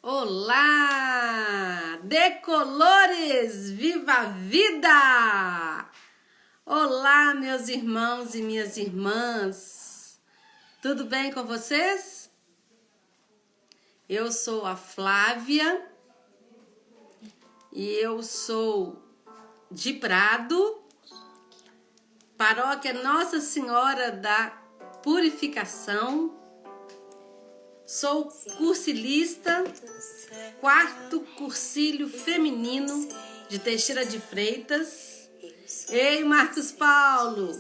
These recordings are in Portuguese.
Olá, decolores, viva a vida! Olá, meus irmãos e minhas irmãs, tudo bem com vocês? Eu sou a Flávia e eu sou de Prado, paróquia Nossa Senhora da Purificação. Sou cursilista, 4º cursilho feminino de Teixeira de Freitas. Ei, Marcos Paulo,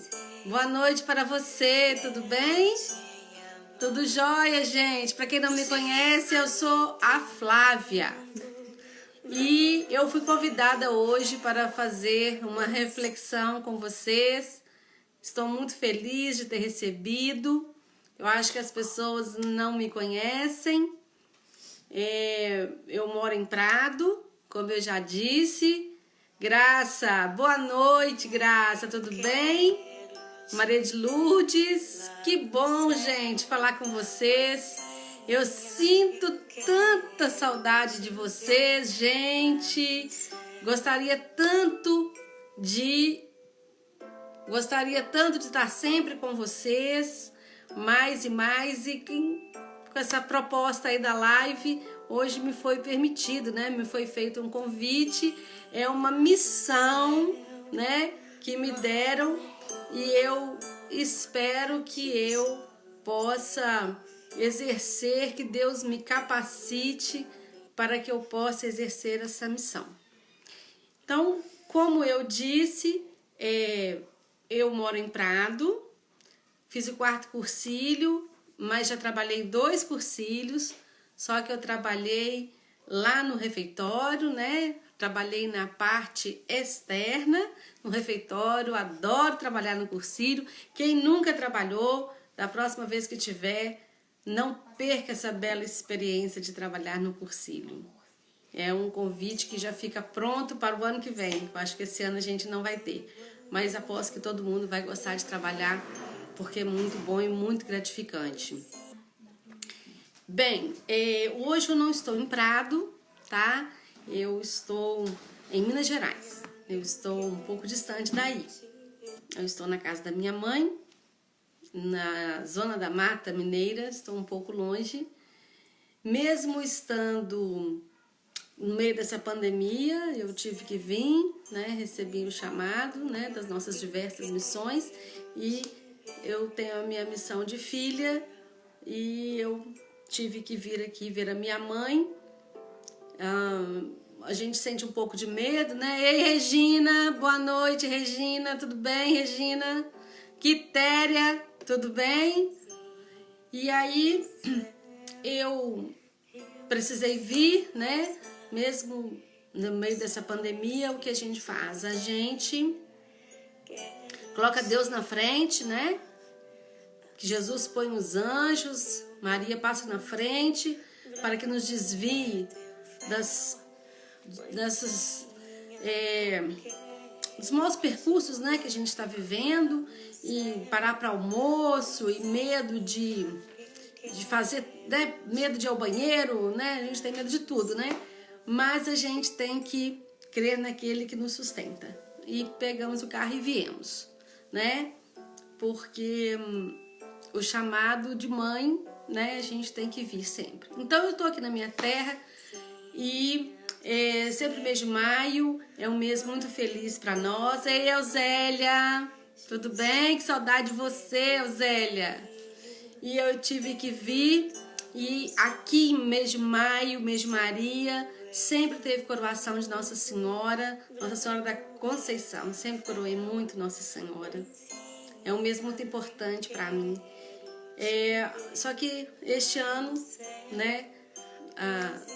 boa noite para você, tudo bem? Tudo jóia, gente? Para quem não me conhece, eu sou a Flávia. E eu fui convidada hoje para fazer uma reflexão com vocês. Estou muito feliz de ter recebido. Eu acho que as pessoas não me conhecem. Eu moro em Prado, como eu já disse. Graça, boa noite, Graça, tudo bem? Maria de Lourdes, que bom, gente, falar com vocês. Eu sinto tanta saudade de vocês, gente. Gostaria tanto de estar sempre com vocês. Mais e mais, e com essa proposta aí da live, hoje me foi permitido, né? Me foi feito um convite, é uma missão, né? Que me deram e eu espero que eu possa exercer, que Deus me capacite para que eu possa exercer essa missão. Então, como eu disse, eu moro em Prado. Fiz o 4º cursilho, mas já trabalhei 2 cursilhos, só que eu trabalhei lá no refeitório, né? Trabalhei na parte externa, no refeitório, adoro trabalhar no cursilho. Quem nunca trabalhou, da próxima vez que tiver, não perca essa bela experiência de trabalhar no cursilho. É um convite que já fica pronto para o ano que vem. Eu acho que esse ano a gente não vai ter, mas aposto que todo mundo vai gostar de trabalhar, porque é muito bom e muito gratificante. Bem, hoje eu não estou em Prado, tá? Eu estou em Minas Gerais. Eu estou um pouco distante daí. Eu estou na casa da minha mãe, na zona da Mata Mineira, estou um pouco longe. Mesmo estando no meio dessa pandemia, eu tive que vir, né? Recebi o chamado, né, das nossas diversas missões e eu tenho a minha missão de filha e eu tive que vir aqui ver a minha mãe. A gente sente um pouco de medo, né? Ei, Regina, boa noite, Regina, tudo bem, Regina? Quitéria, tudo bem? E aí, eu precisei vir, né? Mesmo no meio dessa pandemia, o que a gente faz? A gente coloca Deus na frente, né? Que Jesus põe os anjos, Maria passa na frente para que nos desvie dos maus percursos, né, que a gente está vivendo, e parar para almoço, e medo de fazer, né, medo de ir ao banheiro, né? A gente tem medo de tudo, né? Mas a gente tem que crer naquele que nos sustenta. E pegamos o carro e viemos, né? Porque o chamado de mãe, né, a gente tem que vir sempre. Então eu tô aqui na minha terra e sempre mês de maio é um mês muito feliz para nós. Ei, Euzélia, tudo bem? Que saudade de você, Euzélia. E eu tive que vir, e aqui em mês de maio, mês de Maria, sempre teve coroação de Nossa Senhora da Conceição. Sempre coroei muito Nossa Senhora. É um mês muito importante para mim. Só que este ano, né,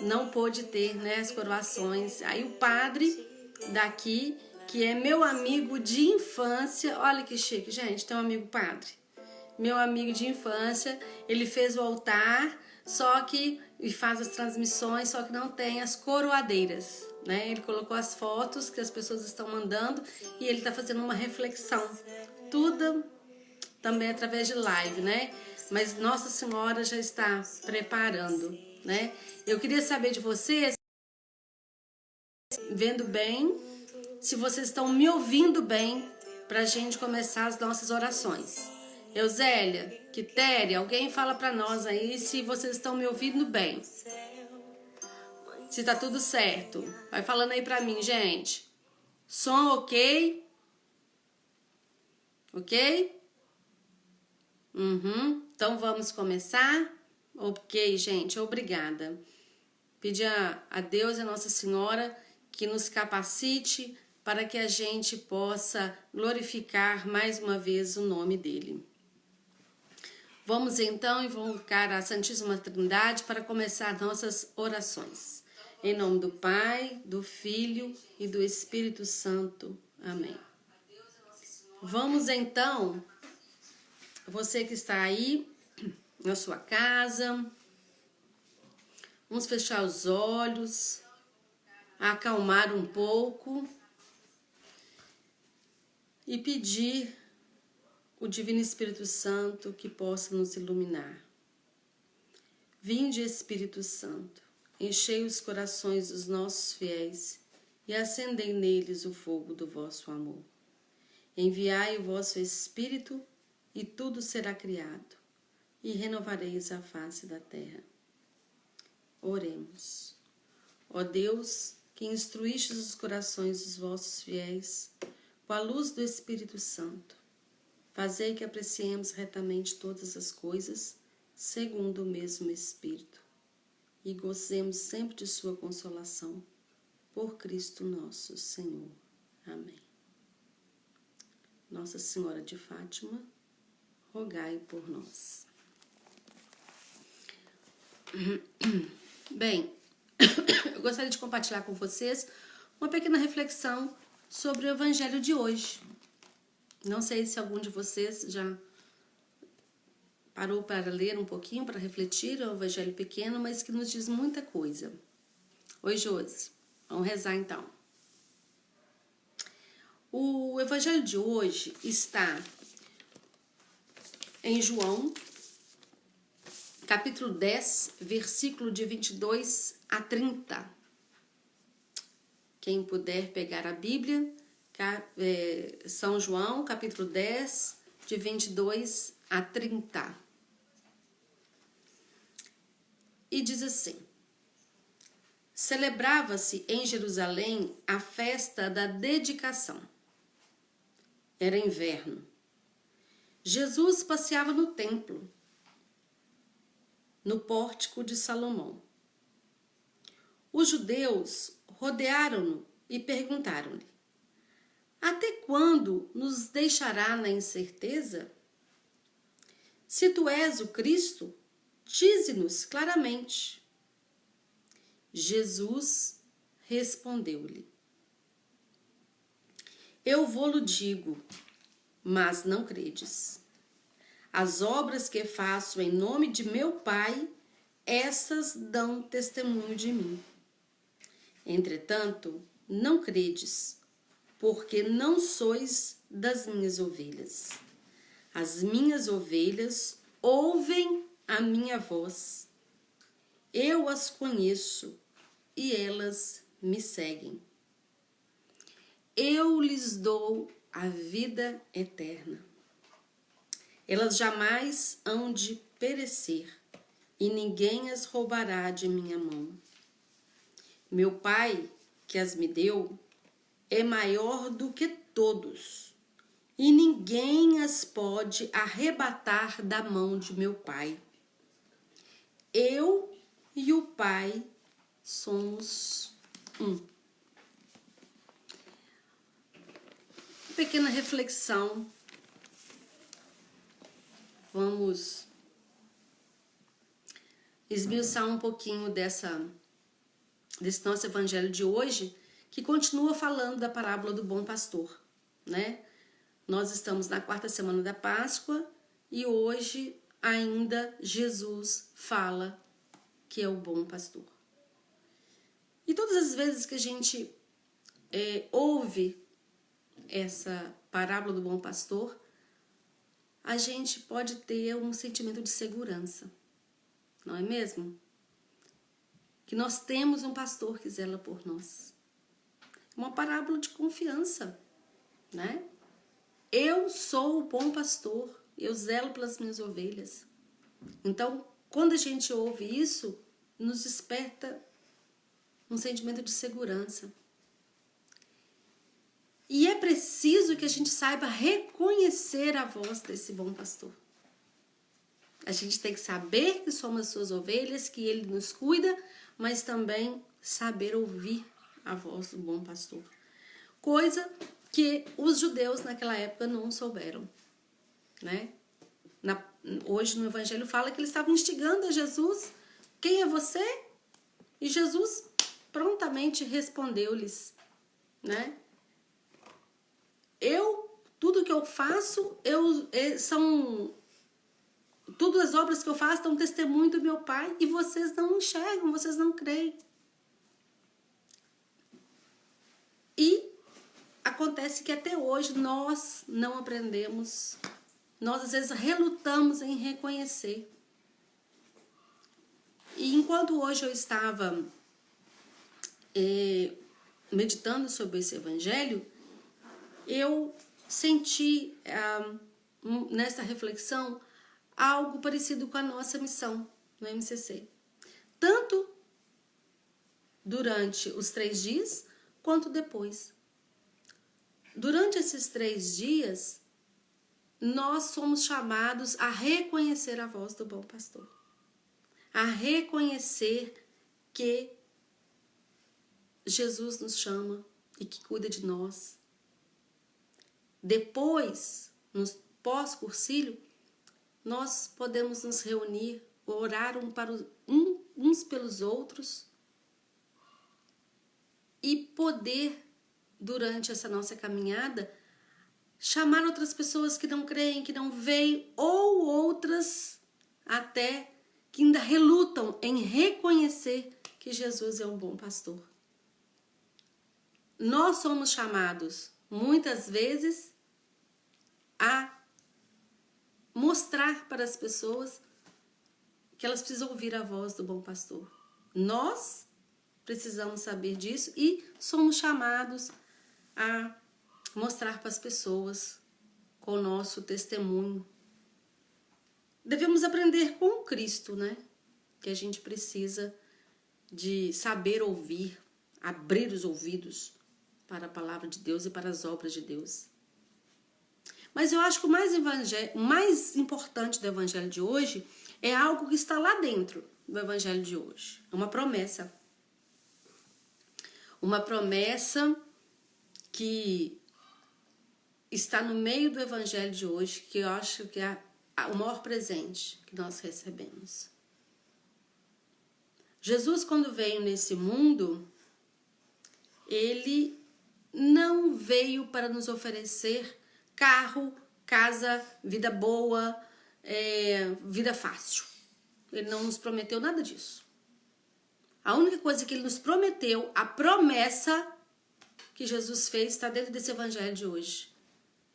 não pôde ter, né, as coroações. Aí o padre daqui, que é meu amigo de infância, olha que chique, gente, tem um amigo padre. Meu amigo de infância, ele fez o altar, e faz as transmissões, só que não tem as coroadeiras, né? Ele colocou as fotos que as pessoas estão mandando e ele está fazendo uma reflexão. Tudo também através de live, né? Mas Nossa Senhora já está preparando. né? Eu queria saber de vocês, vendo bem, se vocês estão me ouvindo bem, pra gente começar as nossas orações. Eusélia, Quitéria, alguém fala pra nós aí se vocês estão me ouvindo bem. Se tá tudo certo. Vai falando aí pra mim, gente. Som ok? Ok? Então vamos começar? Ok, gente, obrigada. Pedir a Deus e a Nossa Senhora que nos capacite para que a gente possa glorificar mais uma vez o nome dele. Vamos então invocar a Santíssima Trindade para começar nossas orações. Em nome do Pai, do Filho e do Espírito Santo. Amém. Vamos então, você que está aí na sua casa, vamos fechar os olhos, acalmar um pouco e pedir o Divino Espírito Santo que possa nos iluminar. Vinde, Espírito Santo, enchei os corações dos nossos fiéis e acendei neles o fogo do vosso amor. Enviai o vosso Espírito e tudo será criado, e renovareis a face da terra. Oremos. Ó Deus, que instruístes os corações dos vossos fiéis com a luz do Espírito Santo, fazei que apreciemos retamente todas as coisas, segundo o mesmo Espírito, e gozemos sempre de sua consolação, por Cristo nosso Senhor. Amém. Nossa Senhora de Fátima, rogai por nós. Bem, eu gostaria de compartilhar com vocês uma pequena reflexão sobre o Evangelho de hoje. Não sei se algum de vocês já parou para ler um pouquinho, para refletir, é um evangelho pequeno, mas que nos diz muita coisa. Oi, Josi. Vamos rezar então. O evangelho de hoje está em João, capítulo 10, versículo de 22 a 30. Quem puder pegar a Bíblia, São João, capítulo 10, de 22 a 30. E diz assim: celebrava-se em Jerusalém a festa da dedicação. Era inverno. Jesus passeava no templo, no pórtico de Salomão. Os judeus rodearam-no e perguntaram-lhe: até quando nos deixará na incerteza? Se tu és o Cristo, dize-nos claramente. Jesus respondeu-lhe: eu vô-lo digo, mas não credes. As obras que faço em nome de meu Pai, essas dão testemunho de mim. Entretanto, não credes, porque não sois das minhas ovelhas. As minhas ovelhas ouvem a minha voz. Eu as conheço e elas me seguem. Eu lhes dou a vida eterna. Elas jamais hão de perecer, e ninguém as roubará de minha mão. Meu Pai, que as me deu, é maior do que todos, e ninguém as pode arrebatar da mão de meu Pai. Eu e o Pai somos um. Pequena reflexão. Vamos esmiuçar um pouquinho desse nosso evangelho de hoje, que continua falando da parábola do bom pastor, né? Nós estamos na 4ª semana da Páscoa e hoje ainda Jesus fala que é o bom pastor. E todas as vezes que a gente ouve essa parábola do bom pastor, a gente pode ter um sentimento de segurança, não é mesmo? que nós temos um pastor que zela por nós. Uma parábola de confiança, né? Eu sou o bom pastor, eu zelo pelas minhas ovelhas. Então, quando a gente ouve isso, nos desperta um sentimento de segurança. E é preciso que a gente saiba reconhecer a voz desse bom pastor. A gente tem que saber que somos as suas ovelhas, que ele nos cuida, mas também saber ouvir a voz do bom pastor. Coisa que os judeus naquela época não souberam, né? Hoje no Evangelho fala que eles estavam instigando a Jesus. Quem é você? E Jesus prontamente respondeu-lhes, né? Tudo que eu faço, todas as obras que eu faço dão testemunho do meu Pai e vocês não enxergam, vocês não creem. E acontece que até hoje nós não aprendemos, nós às vezes relutamos em reconhecer. E enquanto hoje eu estava meditando sobre esse evangelho, eu senti nessa reflexão algo parecido com a nossa missão no MCC. Tanto durante os 3 dias, quanto depois. Durante esses 3 dias, nós somos chamados a reconhecer a voz do bom pastor. A reconhecer que Jesus nos chama e que cuida de nós. Depois, no pós-cursilho, nós podemos nos reunir, orar uns pelos outros e poder, durante essa nossa caminhada, chamar outras pessoas que não creem, que não veem, ou outras até que ainda relutam em reconhecer que Jesus é um bom pastor. Nós somos chamados, muitas vezes, a mostrar para as pessoas que elas precisam ouvir a voz do bom pastor. Nós precisamos saber disso e somos chamados a mostrar para as pessoas com o nosso testemunho. Devemos aprender com Cristo, né? Que a gente precisa de saber ouvir, abrir os ouvidos para a palavra de Deus e para as obras de Deus. Mas eu acho que o mais importante do evangelho de hoje é algo que está lá dentro do evangelho de hoje. É uma promessa. Uma promessa que está no meio do evangelho de hoje, que eu acho que é o maior presente que nós recebemos. Jesus, quando veio nesse mundo, ele não veio para nos oferecer carro, casa, vida boa, vida fácil. Ele não nos prometeu nada disso. A única coisa que ele nos prometeu, a promessa que Jesus fez, está dentro desse evangelho de hoje.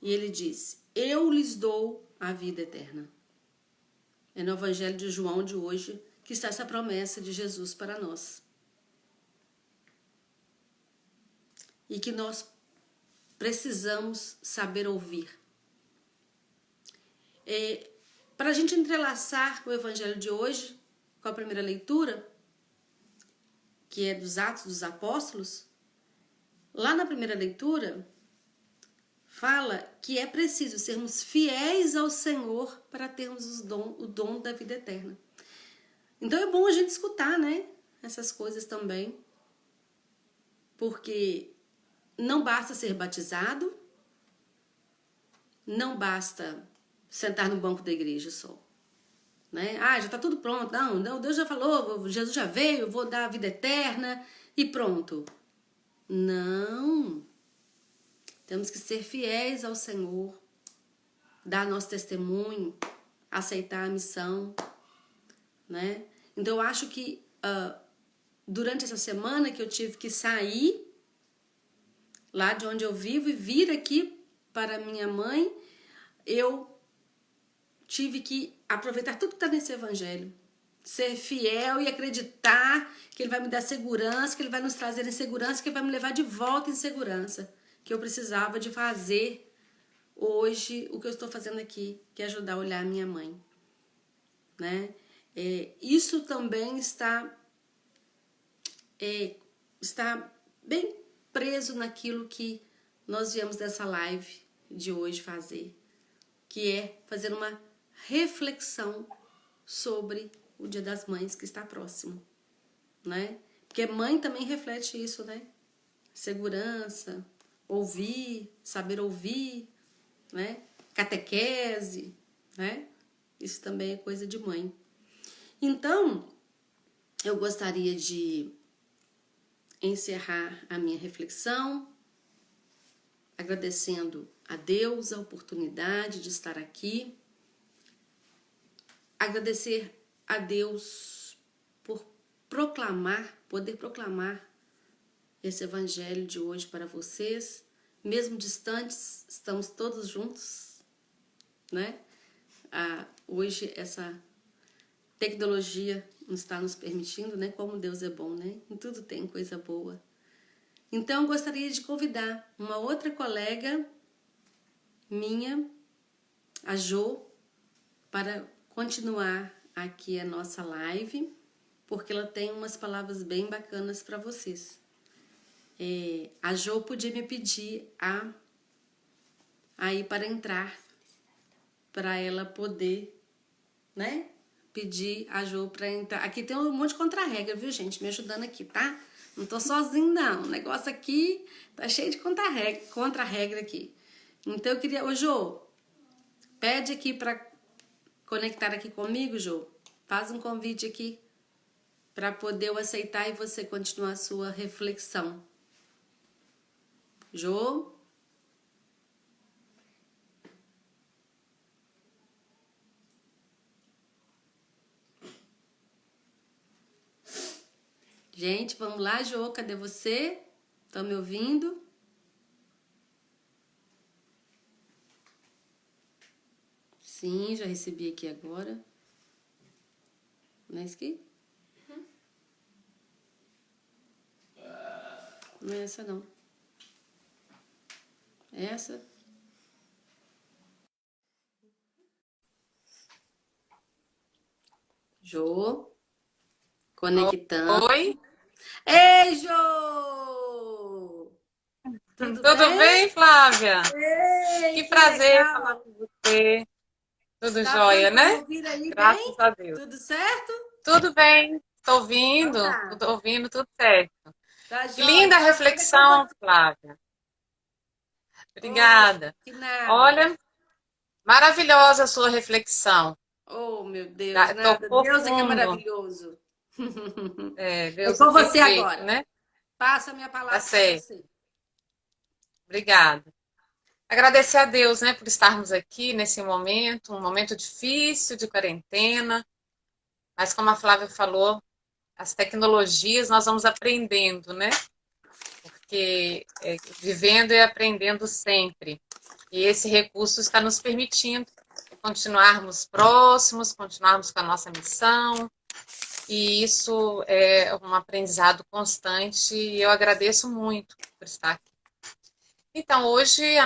E ele disse: eu lhes dou a vida eterna. É no evangelho de João de hoje que está essa promessa de Jesus para nós. E que nós precisamos saber ouvir. Para a gente entrelaçar o evangelho de hoje com a primeira leitura, que é dos Atos dos Apóstolos, lá na primeira leitura, fala que é preciso sermos fiéis ao Senhor para termos o dom da vida eterna. Então é bom a gente escutar, né? Essas coisas também. Porque não basta ser batizado, não basta sentar no banco da igreja só. Né? Já está tudo pronto. Não, Deus já falou, Jesus já veio, eu vou dar a vida eterna e pronto. Não. Temos que ser fiéis ao Senhor, dar nosso testemunho, aceitar a missão, né? Então eu acho que durante essa semana que eu tive que sair lá de onde eu vivo e vir aqui para minha mãe, eu tive que aproveitar tudo que está nesse evangelho, ser fiel e acreditar que Ele vai me dar segurança, que Ele vai nos trazer em segurança, que Ele vai me levar de volta em segurança. Que eu precisava de fazer hoje o que eu estou fazendo aqui, que é ajudar a olhar a minha mãe. Né? Isso também está bem preso naquilo que nós viemos dessa live de hoje fazer, que é fazer uma reflexão sobre o Dia das Mães que está próximo, né? Porque mãe também reflete isso, né? Segurança, ouvir, saber ouvir, né? Catequese, né? Isso também é coisa de mãe. Então, eu gostaria de encerrar a minha reflexão agradecendo a Deus a oportunidade de estar aqui, agradecer a Deus por poder proclamar esse evangelho de hoje para vocês, mesmo distantes, estamos todos juntos, né? Hoje essa tecnologia está nos permitindo, né? Como Deus é bom, né? Em tudo tem coisa boa. Então, eu gostaria de convidar uma outra colega minha, a Jo, para continuar aqui a nossa live, porque ela tem umas palavras bem bacanas para vocês. A Jo podia me pedir aí para entrar, para ela poder, né? Pedir a Jo para entrar. Aqui tem um monte de contra-regra, viu, gente? Me ajudando aqui, tá? Não tô sozinho, não. O negócio aqui tá cheio de contra-regra aqui. Então, eu queria... Ô, Jo, pede aqui para conectar aqui comigo, Jo. Faz um convite aqui para poder eu aceitar e você continuar a sua reflexão. Jo? Gente, vamos lá, Jo, cadê você? Estão me ouvindo? Sim, já recebi aqui agora. Não é isso aqui? Não é essa, não. É essa? Jo? Conectando. Oi, Ei, Jo! Tudo tudo bem? bem, Flávia? Ei, Que que prazer falar legal! com você. Tudo Tá dando jóia, para me né? ouvir aí Graças bem? a Deus. Tudo certo? Tudo bem, Então tá. tô ouvindo, tudo certo. Tá Que jóia. linda Então agora é com reflexão, você. Flávia. Oh, Obrigada. que nada. Olha, maravilhosa a sua reflexão. Oh, meu Deus, nada. Tocou Deus é que é fundo. maravilhoso. É Deus é com você perfeito, agora. né? Passo a minha Tá palavra para certo. você. Obrigada. Agradecer a Deus, né, por estarmos aqui nesse momento, um momento difícil de quarentena, mas como a Flávia falou, as tecnologias nós vamos aprendendo, né? Porque vivendo e aprendendo sempre. E esse recurso está nos permitindo continuarmos próximos, continuarmos com a nossa missão. E isso é um aprendizado constante e eu agradeço muito por estar aqui. Então, hoje o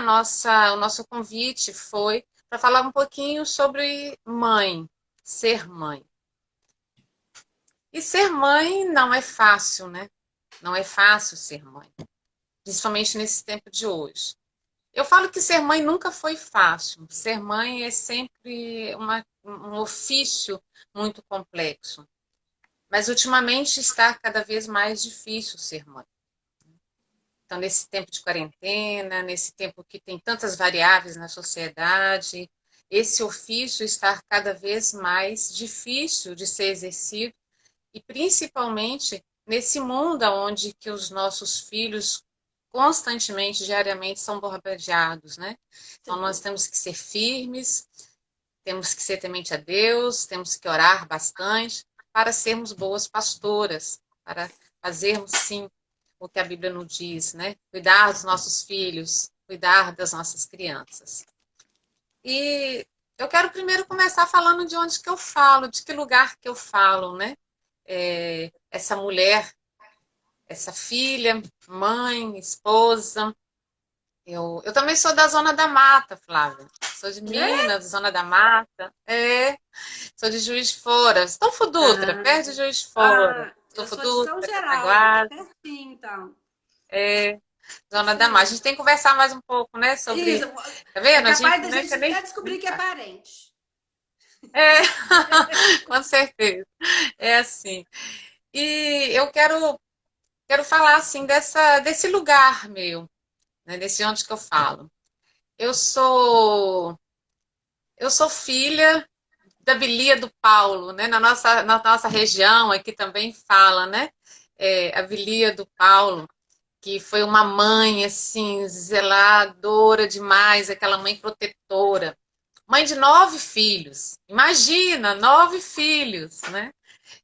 nosso convite foi para falar um pouquinho sobre mãe, ser mãe. E ser mãe não é fácil, né? Não é fácil ser mãe, principalmente nesse tempo de hoje. Eu falo que ser mãe nunca foi fácil. Ser mãe é sempre um ofício muito complexo. Mas ultimamente está cada vez mais difícil ser mãe. Então, nesse tempo de quarentena, nesse tempo que tem tantas variáveis na sociedade, esse ofício está cada vez mais difícil de ser exercido e principalmente nesse mundo onde que os nossos filhos constantemente, diariamente, são bombardeados, né? Então, nós temos que ser firmes, temos que ser temente a Deus, temos que orar bastante para sermos boas pastoras, para fazermos, sim, o que a Bíblia nos diz, né? Cuidar dos nossos filhos, cuidar das nossas crianças. E eu quero primeiro começar falando de onde que eu falo, de que lugar que eu falo, né? essa mulher, essa filha, mãe, esposa. Eu também sou da Zona da Mata, Flávia. Sou de É? Minas, Zona da Mata. É, sou de Juiz de Fora. Estofo Dutra, Ah, perto de Juiz de Fora. eu Estofo sou de São Dutra, Geraldo, aqui Cataguases, pertinho, então. é, Zona Isso da Mata. A aí. gente tem que conversar mais um pouco, né, Isso. sobre... Tá É vendo? A gente capaz da não gente quer nem... até descobrir que é parente. É, com certeza. É assim. E eu quero falar, assim, desse lugar meu, né, desse onde que eu falo. Eu sou, eu sou filha da Bilia do Paulo, né? Na nossa região aqui também fala, né? A Bilia do Paulo, que foi uma mãe, assim, zeladora demais, aquela mãe protetora. Mãe de 9 filhos. Imagina, 9 filhos, né?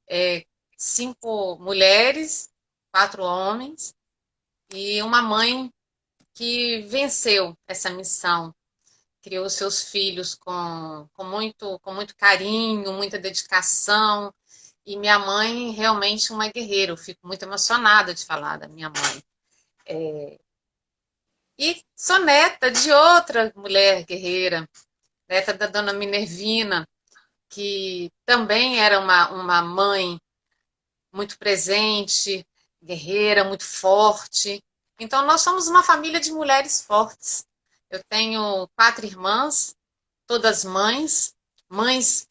É, 5 mulheres, 4 homens, e uma mãe que venceu essa missão, criou seus filhos com muito carinho, muita dedicação. E minha mãe realmente uma guerreira. Eu fico muito emocionada de falar da minha mãe. E sou neta de outra mulher guerreira, neta da dona Minervina, que também era uma mãe muito presente, guerreira, muito forte. Então, nós somos uma família de mulheres fortes. Eu tenho 4 irmãs, todas mães, mães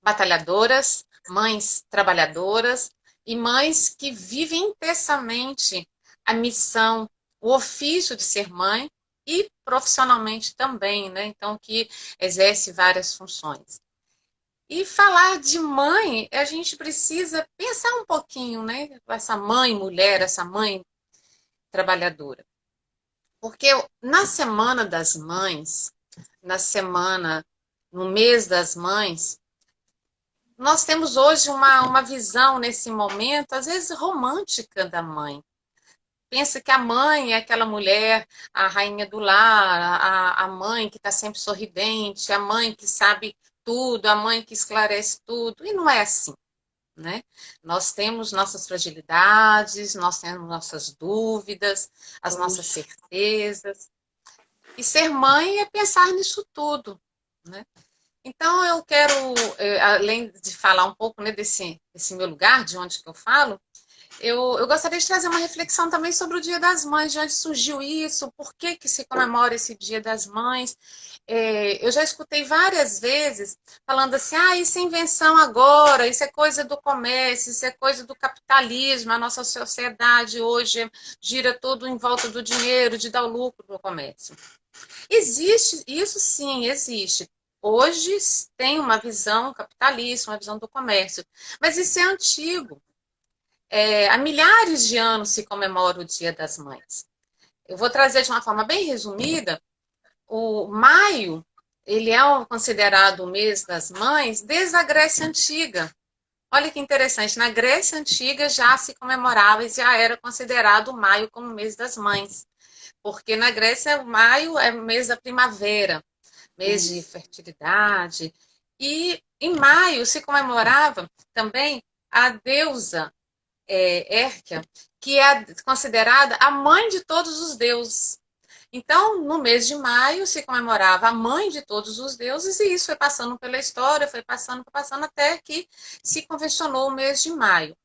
batalhadoras, mães trabalhadoras e mães que vivem intensamente a missão, o ofício de ser mãe e profissionalmente também, né? Então, que exerce várias funções. E falar de mãe, a gente precisa pensar um pouquinho, né? Essa mãe mulher, essa mãe trabalhadora. Porque na Semana das Mães, na semana, no mês das mães, nós temos hoje uma visão nesse momento, às vezes romântica da mãe. Pensa que a mãe é aquela mulher, a rainha do lar, a mãe que está sempre sorridente, a mãe que sabe tudo, a mãe que esclarece tudo. E não é assim, né? Nós temos nossas fragilidades, nós temos nossas dúvidas, as nossas Poxa. certezas. E ser mãe é pensar nisso tudo, né? Então, eu quero, além de falar um pouco, né, desse meu lugar, de onde que eu falo, eu gostaria de trazer uma reflexão também sobre o Dia das Mães, de onde surgiu isso, por que que se comemora esse Dia das Mães. Eu já escutei várias vezes falando assim, isso é invenção agora, isso é coisa do comércio, isso é coisa do capitalismo, a nossa sociedade hoje gira tudo em volta do dinheiro, de dar o lucro no comércio. Existe, isso sim, existe. Hoje tem uma visão capitalista, uma visão do comércio, mas isso é antigo. Há milhares de anos se comemora o Dia das Mães. Eu vou trazer de uma forma bem resumida. O maio, ele é considerado o mês das mães desde a Grécia Antiga. Olha que interessante, na Grécia Antiga já se comemorava e já era considerado o maio como o mês das mães. Porque na Grécia, o maio é o mês da primavera, mês de Isso. fertilidade. E em maio se comemorava também a deusa Hérquia, que é considerada a mãe de todos os deuses. Então, no mês de maio, se comemorava a mãe de todos os deuses, e isso foi passando pela história, foi passando até que se convencionou o mês de maio.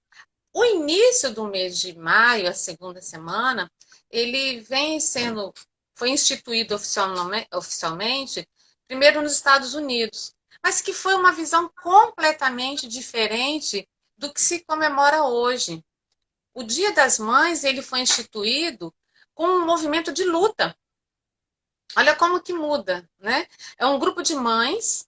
O início do mês de maio, a segunda semana, ele foi instituído oficialmente, primeiro nos Estados Unidos, mas que foi uma visão completamente diferente do que se comemora hoje. O Dia das Mães, ele foi instituído com um movimento de luta. Olha como que muda, né? É um grupo de mães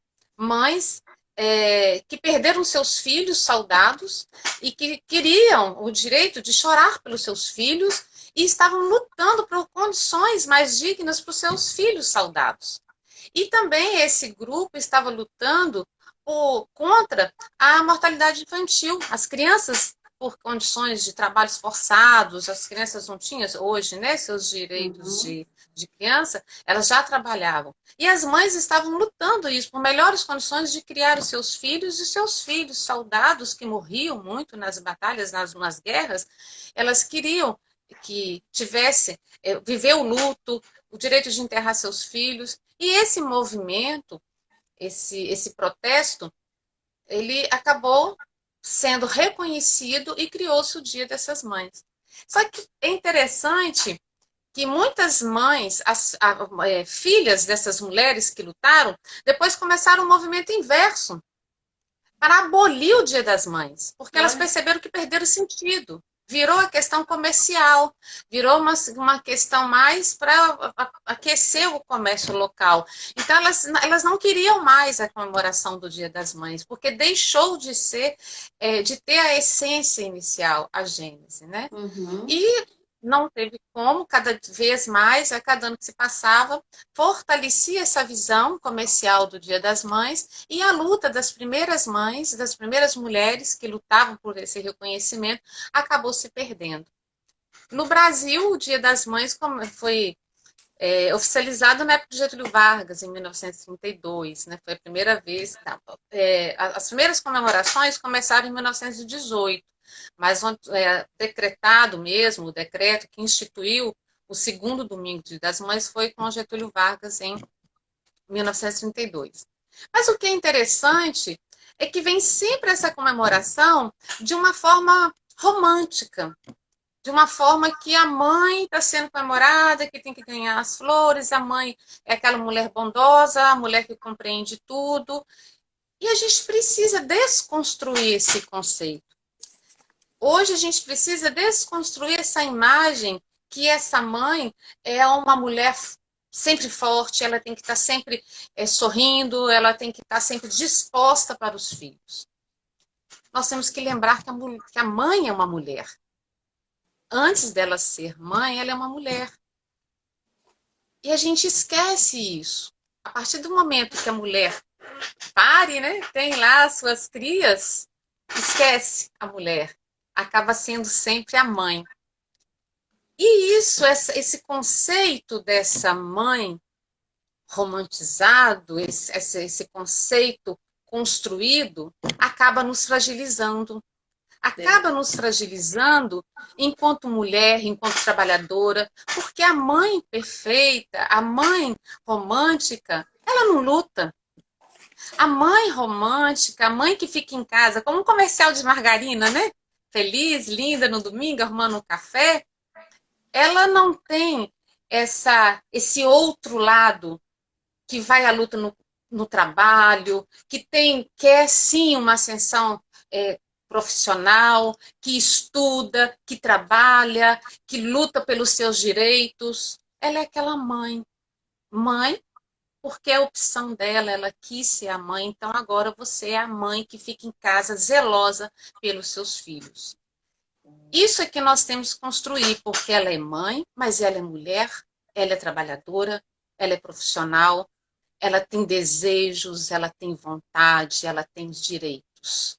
que perderam seus filhos saudados e que queriam o direito de chorar pelos seus filhos e estavam lutando por condições mais dignas para os seus filhos saudados. E também esse grupo estava lutando contra a mortalidade infantil. As crianças por condições de trabalhos forçados, as crianças não tinham hoje, né, seus direitos Uhum. de criança, elas já trabalhavam. E as mães estavam lutando isso, por melhores condições de criar os seus filhos, e seus filhos, soldados que morriam muito nas batalhas, nas guerras, elas queriam que tivesse, viver o luto, o direito de enterrar seus filhos. E esse movimento, esse protesto, ele acabou sendo reconhecido e criou-se o Dia dessas Mães. Só que é interessante que muitas mães, filhas dessas mulheres que lutaram, depois começaram um movimento inverso para abolir o Dia das Mães, porque elas Olha. perceberam que perderam o sentido. Virou a questão comercial, virou uma questão mais para aquecer o comércio local. Então, elas não queriam mais a comemoração do Dia das Mães, porque deixou de ser, de ter a essência inicial, a gênese, né? Uhum. E não teve como, cada vez mais, a cada ano que se passava, fortalecia essa visão comercial do Dia das Mães e a luta das primeiras mães, das primeiras mulheres que lutavam por esse reconhecimento, acabou se perdendo. No Brasil, o Dia das Mães foi oficializado na época de Getúlio Vargas, em 1932, né? Foi a primeira vez. As primeiras comemorações começaram em 1918, mas decretado mesmo, o decreto que instituiu o segundo domingo das Mães foi com Getúlio Vargas em 1932. Mas o que é interessante é que vem sempre essa comemoração de uma forma romântica, de uma forma que a mãe está sendo comemorada, que tem que ganhar as flores, a mãe é aquela mulher bondosa, a mulher que compreende tudo. E a gente precisa desconstruir esse conceito. Hoje a gente precisa desconstruir essa imagem que essa mãe é uma mulher sempre forte, ela tem que estar sempre sorrindo, ela tem que estar sempre disposta para os filhos. Nós temos que lembrar que a mãe é uma mulher. Antes dela ser mãe, ela é uma mulher. E a gente esquece isso. A partir do momento que a mulher pare, né, tem lá as suas crias, esquece a mulher. Acaba sendo sempre a mãe. E isso, esse conceito dessa mãe romantizado, esse conceito construído, acaba nos fragilizando enquanto mulher, enquanto trabalhadora, porque a mãe perfeita, a mãe romântica, ela não luta. A mãe romântica, a mãe que fica em casa, como um comercial de margarina, né? Feliz, linda, no domingo, arrumando um café, ela não tem esse outro lado que vai à luta no trabalho, que quer sim uma ascensão profissional, que estuda, que trabalha, que luta pelos seus direitos. Ela é aquela mãe. Mãe, porque é a opção dela, ela quis ser a mãe, então agora você é a mãe que fica em casa zelosa pelos seus filhos. Isso é que nós temos que construir, porque ela é mãe, mas ela é mulher, ela é trabalhadora, ela é profissional, ela tem desejos, ela tem vontade, ela tem direitos.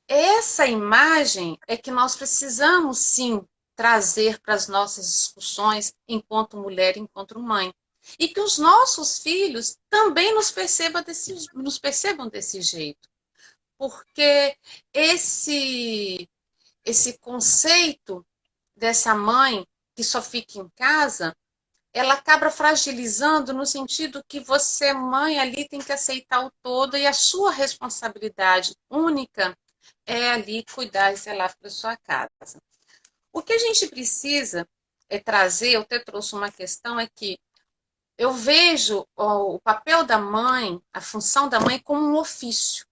Essa imagem é que nós precisamos, sim, trazer para as nossas discussões enquanto mulher, enquanto mãe. E que os nossos filhos também nos percebam desse jeito. Porque esse conceito dessa mãe que só fica em casa, ela acaba fragilizando no sentido que você, mãe, ali tem que aceitar o todo e a sua responsabilidade única é ali cuidar e zelar pela sua casa. O que a gente precisa trazer, eu até trouxe uma questão, é que eu vejo o papel da mãe, a função da mãe como um ofício,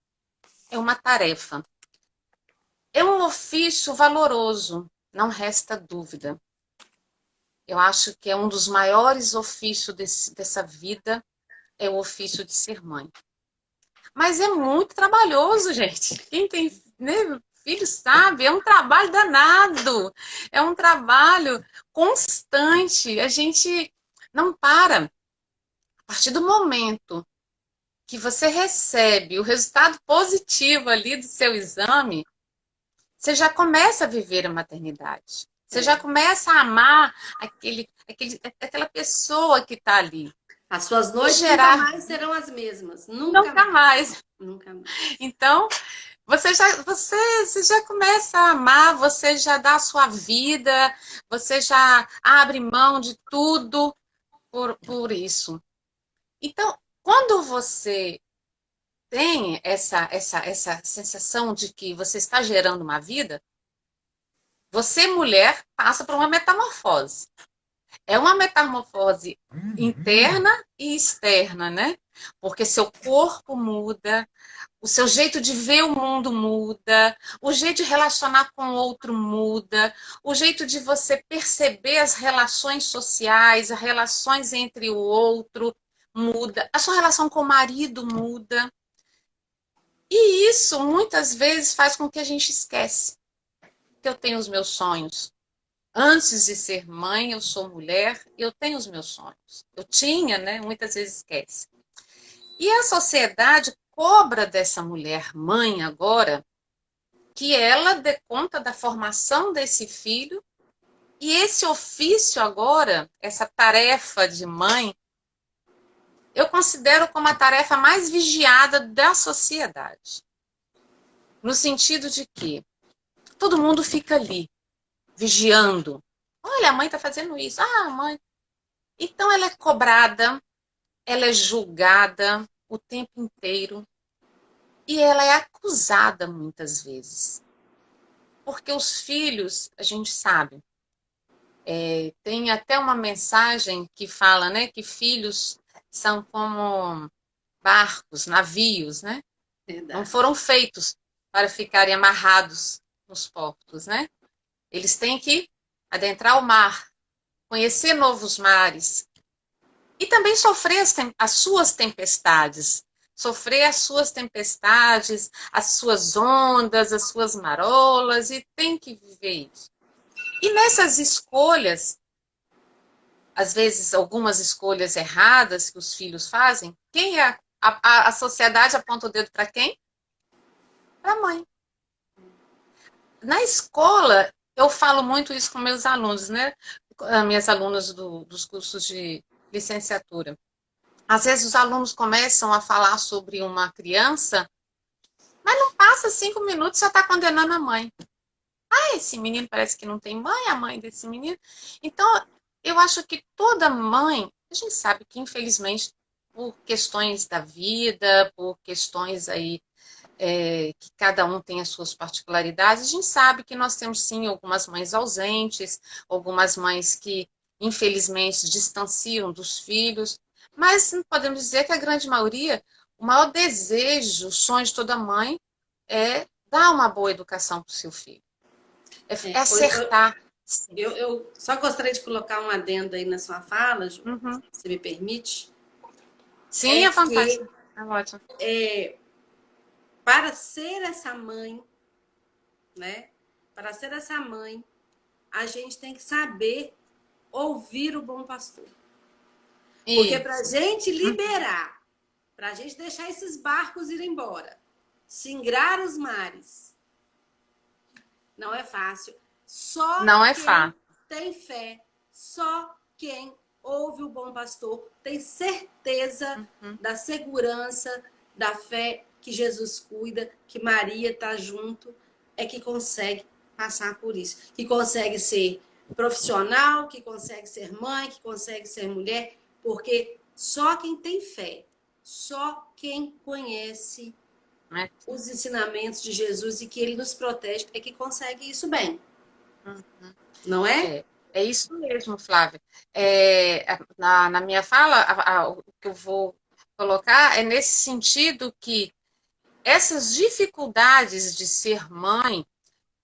é uma tarefa. É um ofício valoroso, não resta dúvida. Eu acho que é um dos maiores ofícios dessa vida, é o ofício de ser mãe. Mas é muito trabalhoso, gente. Quem tem, né, filho sabe, é um trabalho danado. É um trabalho constante. A gente não para. A partir do momento que você recebe o resultado positivo ali do seu exame, você já começa a viver a maternidade. Você já começa a amar aquela pessoa que está ali. As suas E noites nunca gerar mais serão as mesmas. Nunca nunca mais. mais. Nunca mais. Então, você já começa a amar, você já dá a sua vida, você já abre mão de tudo por isso. Então, quando você tem essa sensação de que você está gerando uma vida, você, mulher, passa por uma metamorfose. É uma metamorfose interna e externa, né? Porque seu corpo muda, o seu jeito de ver o mundo muda, o jeito de relacionar com o outro muda, o jeito de você perceber as relações sociais, as relações entre o outro muda, a sua relação com o marido muda. E isso muitas vezes faz com que a gente esquece que eu tenho os meus sonhos. Antes de ser mãe, eu sou mulher e eu tenho os meus sonhos. Eu tinha, né? Muitas vezes esquece. E a sociedade cobra dessa mulher mãe agora que ela dê conta da formação desse filho e esse ofício agora, essa tarefa de mãe, eu considero como a tarefa mais vigiada da sociedade. No sentido de que todo mundo fica ali, vigiando. Olha, a mãe está fazendo isso. Ah, a mãe. Então ela é cobrada, ela é julgada o tempo inteiro e ela é acusada muitas vezes. Porque os filhos, a gente sabe, tem até uma mensagem que fala, né, que filhos são como barcos, navios, né? Não Verdade. foram feitos para ficarem amarrados nos portos, né? Eles têm que adentrar o mar, conhecer novos mares e também sofrer as suas tempestades. Sofrer as suas tempestades, as suas ondas, as suas marolas, e tem que viver isso. E nessas escolhas, às vezes algumas escolhas erradas que os filhos fazem, quem é a sociedade aponta o dedo para quem? Para a mãe. Na escola, eu falo muito isso com meus alunos, né? Minhas alunas dos cursos de licenciatura. Às vezes os alunos começam a falar sobre uma criança, mas não passa 5 minutos já está condenando a mãe. Ah, esse menino parece que não tem mãe, a mãe desse menino. Então, eu acho que toda mãe, a gente sabe que infelizmente por questões da vida, por questões aí que cada um tem as suas particularidades, a gente sabe que nós temos sim algumas mães ausentes, algumas mães que infelizmente distanciam dos filhos, mas não podemos dizer que a grande maioria, o maior desejo, o sonho de toda mãe é dar uma boa educação para o seu filho, é acertar. Eu só gostaria de colocar um adendo aí na sua fala, Ju, Uhum. se me permite. Sim, é fantástico. É ótimo. Para ser essa mãe, né? Para ser essa mãe, a gente tem que saber ouvir o bom pastor. Porque para a gente liberar, para a gente deixar esses barcos ir embora, singrar os mares, não é fácil. Só não é quem fácil. tem fé, só quem ouve o bom pastor tem certeza da segurança, da fé que Jesus cuida, que Maria está junto, é que consegue passar por isso. Que consegue ser profissional, que consegue ser mãe, que consegue ser mulher, porque só quem tem fé, só quem conhece os ensinamentos de Jesus e que ele nos protege é que consegue isso bem. Não é? É isso mesmo, Flávia. Na minha fala, o que eu vou colocar é nesse sentido que essas dificuldades de ser mãe,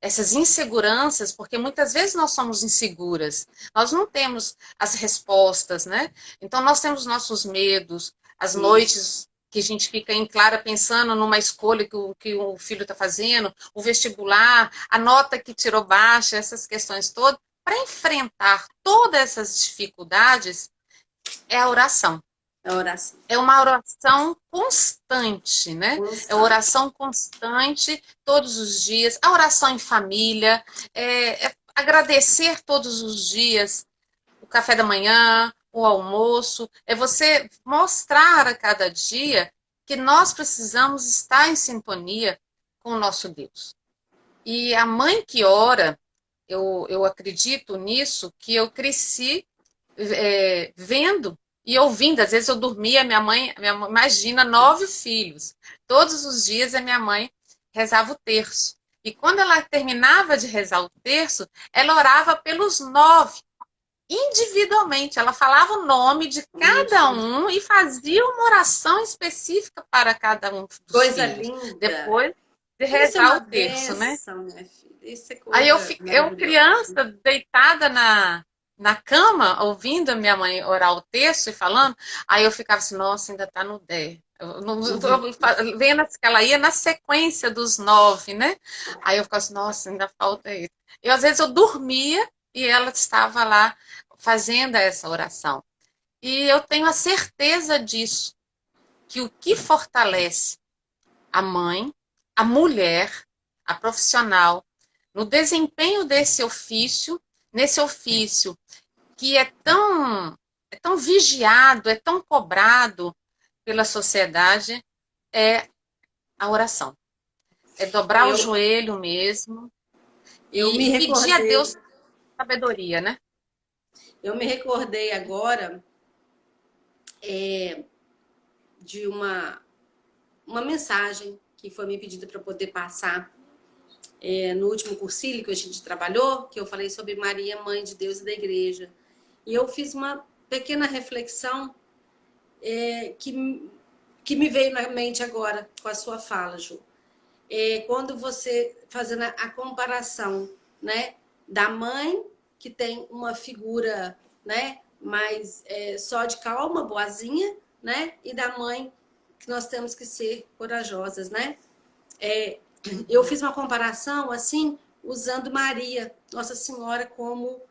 essas inseguranças, porque muitas vezes nós somos inseguras, nós não temos as respostas, né? Então nós temos nossos medos, as noites que a gente fica em clara pensando numa escolha que o filho está fazendo, o vestibular, a nota que tirou baixa, essas questões todas. Para enfrentar todas essas dificuldades é a oração. A oração É uma oração constante, né? É constante. oração constante todos os dias. A oração em família, é agradecer todos os dias o café da manhã, o almoço. É você mostrar a cada dia que nós precisamos estar em sintonia com o nosso Deus. E a mãe que ora, eu acredito nisso, que eu cresci vendo e ouvindo. Às vezes eu dormia, minha mãe, imagina, 9 filhos. Todos os dias a minha mãe rezava o terço. E quando ela terminava de rezar o terço, ela orava pelos 9, individualmente. Ela falava o nome de cada um e fazia uma oração específica para cada um dos Coisa filhos. linda. Depois de Isso é rezar uma o terço, né? bênção, minha filha. Isso é Aí eu, coisa eu maravilhosa. criança, deitada na cama, ouvindo a minha mãe orar o texto e falando, aí eu ficava assim, nossa, ainda tá no 10. Eu tô vendo que ela ia na sequência dos 9, né? Aí eu ficava assim, nossa, ainda falta isso. E às vezes eu dormia e ela estava lá fazendo essa oração. E eu tenho a certeza disso, que o que fortalece a mãe, a mulher, a profissional, no desempenho desse ofício, nesse ofício que é tão vigiado, é tão cobrado pela sociedade, é a oração. É dobrar o Eu, joelho mesmo eu e me pedir a recordei, Deus sabedoria, né? eu me recordei agora de uma mensagem que foi me pedida para poder passar no último cursilho que a gente trabalhou, que eu falei sobre Maria, Mãe de Deus e da Igreja. E eu fiz uma pequena reflexão que me veio na mente agora com a sua fala, Ju. Quando você fazendo a comparação, né, da mãe que tem uma figura, né, mais só de calma, boazinha, né, e da mãe que nós temos que ser corajosas, né? Eu fiz uma comparação assim, usando Maria, Nossa Senhora, como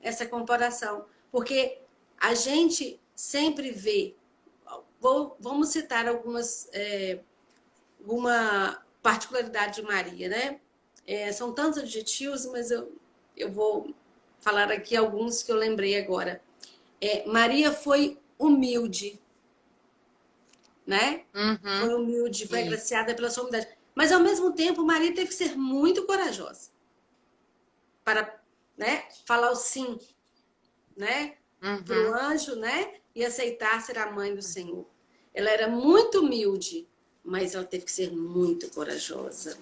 essa comparação, porque a gente sempre vê. Vamos citar alguma particularidade de Maria, né? São tantos adjetivos, mas eu vou falar aqui alguns que eu lembrei agora. Maria foi humilde, né? Uhum. Foi humilde, foi E, agraciada pela sua humildade. Mas, ao mesmo tempo, Maria teve que ser muito corajosa para, né, falar o sim, né, para o uhum. anjo, né, e aceitar ser a mãe do Senhor. Ela era muito humilde, mas ela teve que ser muito corajosa.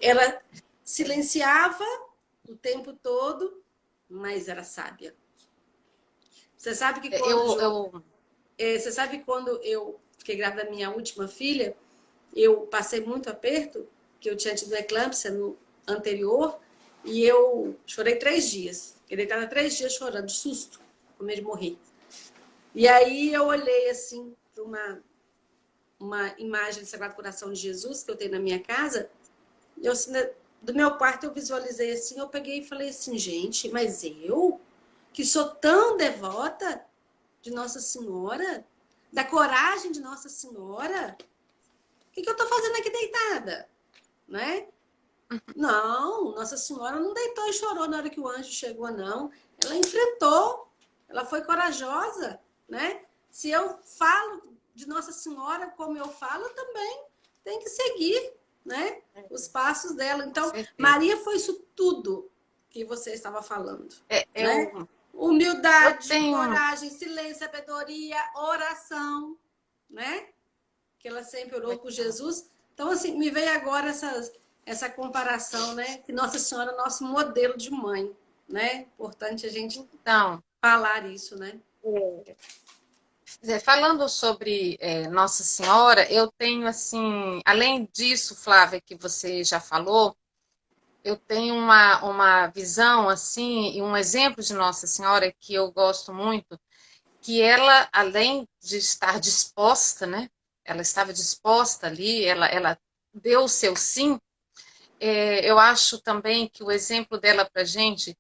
Ela silenciava o tempo todo, mas era sábia. Você sabe que quando Eu, você sabe que quando eu fiquei grávida da minha última filha, eu passei muito aperto, que eu tinha tido eclâmpsia no anterior, e eu chorei 3 dias. Fiquei deitada 3 dias chorando, de susto, com medo de morrer. E aí eu olhei assim para uma imagem do Sagrado Coração de Jesus que eu tenho na minha casa. Eu, assim, do meu quarto eu visualizei assim, eu peguei e falei assim, gente, mas eu, que sou tão devota de Nossa Senhora, da coragem de Nossa Senhora, o que eu tô fazendo aqui deitada? Né? Não, Nossa Senhora não deitou e chorou na hora que o anjo chegou, não. Ela enfrentou, ela foi corajosa, né? Se eu falo de Nossa Senhora como eu falo, também tem que seguir, né? Os passos dela. com Então, certeza. Maria foi isso tudo que você estava falando, É, né? eu Humildade, tenho. coragem, silêncio, sabedoria, oração, né? Que ela sempre orou Muito por bom. Jesus. Então, assim, me veio agora essa comparação, né? Que Nossa Senhora é nosso modelo de mãe, né? Importante a gente Então, falar isso, né? falando sobre Nossa Senhora, eu tenho assim, além disso, Flávia, que você já falou, eu tenho uma visão assim e um exemplo de Nossa Senhora que eu gosto muito, que ela, além de estar disposta, né? Ela estava disposta ali, ela deu o seu sim. Eu acho também que o exemplo dela para gente,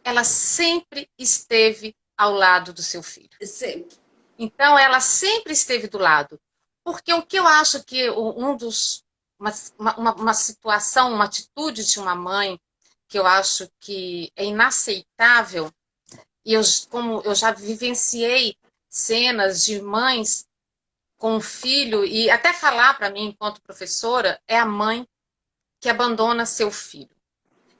ela sempre esteve ao lado do seu filho. Sempre. Então, ela sempre esteve do lado. Porque o que eu acho que uma situação, uma atitude de uma mãe que eu acho que é inaceitável, e como eu já vivenciei cenas de mães com o filho, e até falar para mim, enquanto professora, é a mãe que abandona seu filho.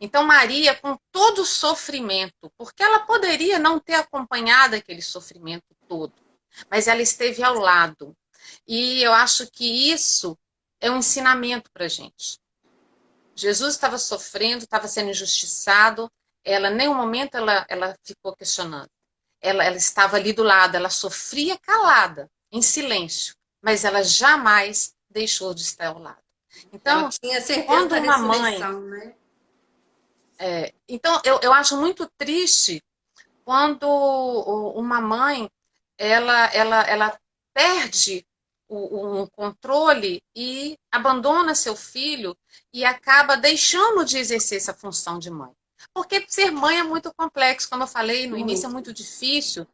Então, Maria, com todo o sofrimento, porque ela poderia não ter acompanhado aquele sofrimento todo, mas ela esteve ao lado. E eu acho que isso é um ensinamento para a gente. Jesus estava sofrendo, estava sendo injustiçado, ela, em nenhum momento, ela ficou questionando. Ela estava ali do lado, ela sofria calada, em silêncio, mas ela jamais deixou de estar ao lado. Ela Então, tinha certeza quando da uma mãe. ressurreição, né? Então, eu acho muito triste quando uma mãe ela perde um controle e abandona seu filho e acaba deixando de exercer essa função de mãe. Porque ser mãe é muito complexo, como eu falei no início, é Muito. muito difícil,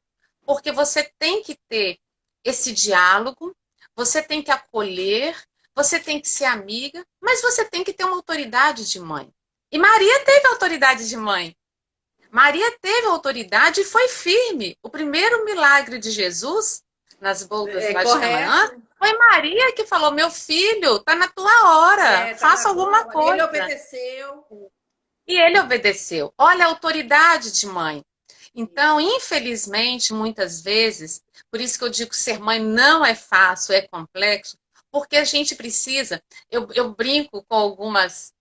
porque você tem que ter esse diálogo, você tem que acolher, você tem que ser amiga, mas você tem que ter uma autoridade de mãe. E Maria teve autoridade de mãe. Maria teve autoridade e foi firme. O primeiro milagre de Jesus, nas bodas É lá de correto. Canaã, foi Maria que falou: Meu filho, está na tua hora, Tá na faça tua alguma hora. Ele coisa. obedeceu. E ele obedeceu. Olha a autoridade de mãe. Então, infelizmente, muitas vezes, por isso que eu digo que ser mãe não é fácil, é complexo, porque a gente precisa. Eu brinco com algumas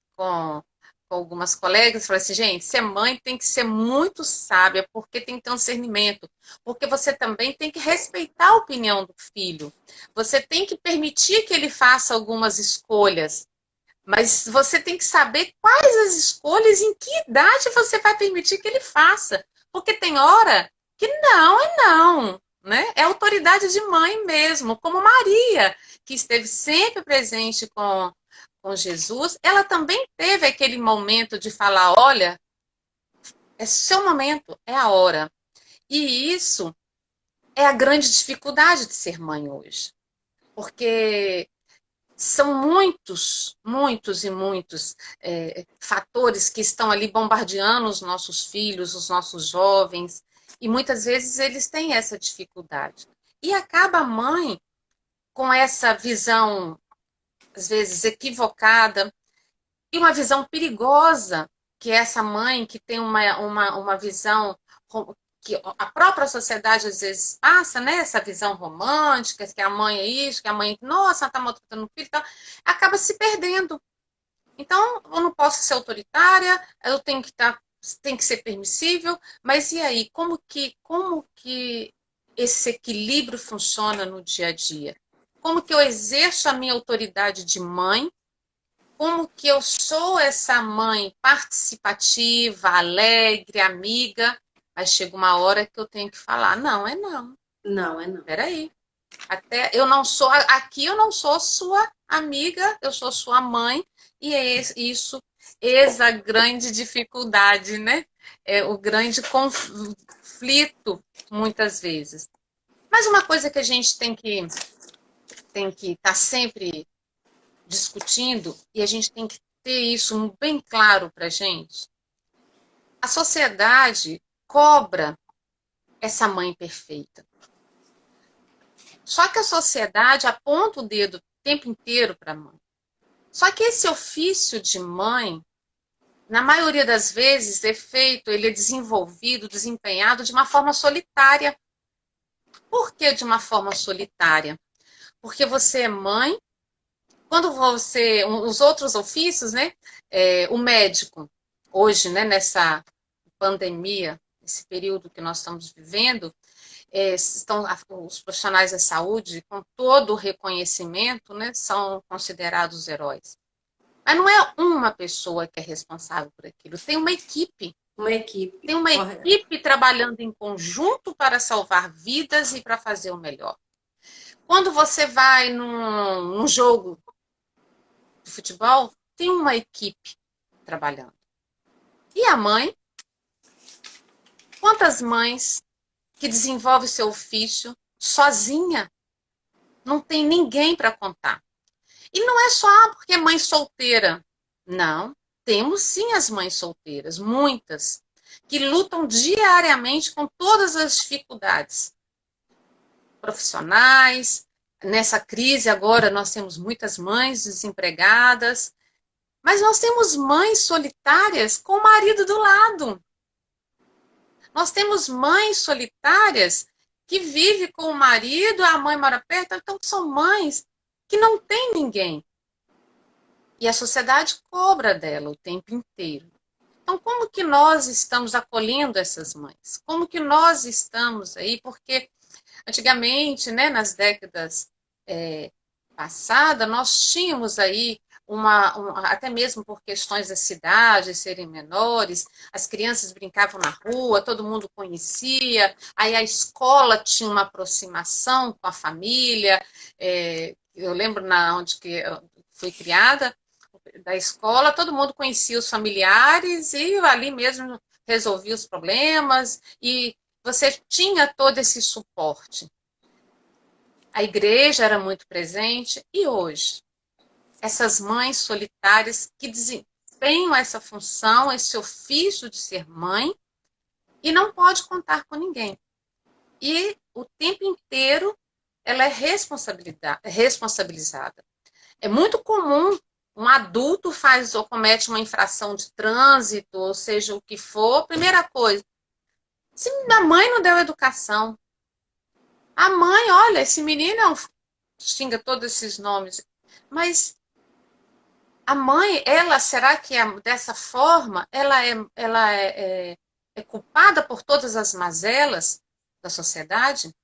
colegas, falo assim, gente, ser mãe tem que ser muito sábia, porque tem que ter um discernimento, porque você também tem que respeitar a opinião do filho, você tem que permitir que ele faça algumas escolhas, mas você tem que saber quais as escolhas, em que idade você vai permitir que ele faça. Porque tem hora que não é não, né? É autoridade de mãe mesmo, como Maria, que esteve sempre presente com Jesus, ela também teve aquele momento de falar, olha, é seu momento, é a hora. E isso é a grande dificuldade de ser mãe hoje. Porque são muitos e muitos fatores que estão ali bombardeando os nossos filhos, os nossos jovens, e muitas vezes eles têm essa dificuldade. E acaba a mãe com essa visão, às vezes, equivocada, e uma visão perigosa, que é essa mãe que tem uma visão que a própria sociedade às vezes passa, né? Essa visão romântica, que a mãe é isso, que a mãe, nossa, ela está maltratando o filho e tal, acaba se perdendo. Então, eu não posso ser autoritária, eu tenho que tem que ser permissível, mas e aí, como que esse equilíbrio funciona no dia a dia? Como que eu exerço a minha autoridade de mãe? Como que eu sou essa mãe participativa, alegre, amiga, mas chega uma hora que eu tenho que falar, não, é não. Não, é não. Peraí. Até eu não sou, aqui eu não sou sua amiga, eu sou sua mãe, e isso é a grande dificuldade, né? É o grande conflito, muitas vezes. Mas uma coisa que a gente tem que estar sempre discutindo, e a gente tem que ter isso bem claro para a gente, a sociedade cobra essa mãe perfeita. Só que a sociedade aponta o dedo o tempo inteiro para a mãe. Só que esse ofício de mãe, na maioria das vezes, ele é desenvolvido, desempenhado de uma forma solitária. Por que de uma forma solitária? Porque você é mãe, quando os outros ofícios, né? O médico, hoje, né, nessa pandemia, esse período que nós estamos vivendo, estão os profissionais da saúde, com todo o reconhecimento, né, são considerados heróis. Mas não é uma pessoa que é responsável por aquilo, tem uma equipe. Uma equipe, Tem uma correto. equipe trabalhando em conjunto para salvar vidas e para fazer o melhor. Quando você vai num jogo de futebol, tem uma equipe trabalhando. E a mãe? Quantas mães que desenvolvem seu ofício sozinha, não tem ninguém para contar. E não é só porque é mãe solteira. Não, temos sim as mães solteiras, muitas, que lutam diariamente com todas as dificuldades profissionais. Nessa crise agora nós temos muitas mães desempregadas, mas nós temos mães solitárias com o marido do lado. Nós temos mães solitárias que vivem com o marido, a mãe mora perto, então são mães que não têm ninguém. E a sociedade cobra dela o tempo inteiro. Então, como que nós estamos acolhendo essas mães? Como que nós estamos aí? Porque antigamente, né, nas décadas passadas, nós tínhamos aí até mesmo por questões da cidade serem menores, as crianças brincavam na rua, todo mundo conhecia, aí a escola tinha uma aproximação com a família. Eu lembro onde que eu fui criada, da escola, todo mundo conhecia os familiares e ali mesmo resolvia os problemas e você tinha todo esse suporte. A igreja era muito presente e hoje essas mães solitárias que desempenham essa função, esse ofício de ser mãe e não pode contar com ninguém. E o tempo inteiro ela é responsabilizada. É muito comum um adulto faz ou comete uma infração de trânsito, ou seja, o que for, primeira coisa, se a mãe não deu educação, a mãe, olha, esse menino xinga todos esses nomes, mas a mãe, ela, será que dessa forma, ela é culpada por todas as mazelas da sociedade?